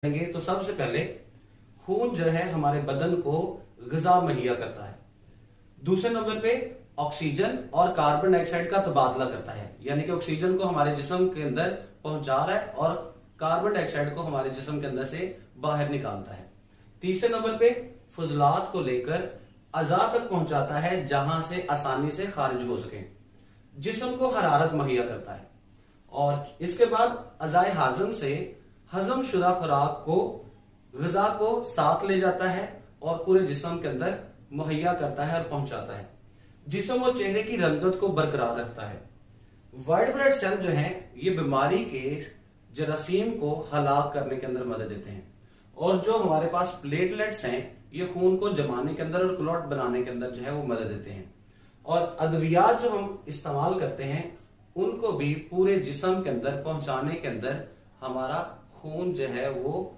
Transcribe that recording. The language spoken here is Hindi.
तो सबसे पहले खून जो है हमारे बदन को ग़िज़ा मुहैया करता है। दूसरे नंबर पे ऑक्सीजन और कार्बन डाइऑक्साइड का तबादला करता है, यानी कि ऑक्सीजन को हमारे जिस्म के अंदर पहुंचा रहा है और कार्बन डाइऑक्साइड को हमारे जिस्म के अंदर से बाहर निकालता है। तीसरे नंबर पे फजलात को लेकर अज़ा तक पहुंचाता है जहां से आसानी से खारिज हो सके। जिस्म को हरारत मुहैया करता है और इसके बाद अज़ाए हाज़म से हजम शुदा खुराक को ग़िज़ा को साथ ले जाता है और पूरे जिस्म के अंदर मुहैया करता है और पहुंचाता है। जिस्म और चेहरे की रंगत को बरकरार रखता है। वाइट ब्लड सेल जो हैं ये बीमारी के जरासीम को हलाक करने के अंदर मदद देते हैं और जो हमारे पास प्लेटलेट्स हैं ये खून को जमाने के अंदर और क्लॉट बनाने के अंदर जो है वो मदद देते हैं। और अद्वियात जो हम इस्तेमाल करते हैं उनको भी पूरे जिस्म के अंदर पहुंचाने के अंदर हमारा खून जो है वो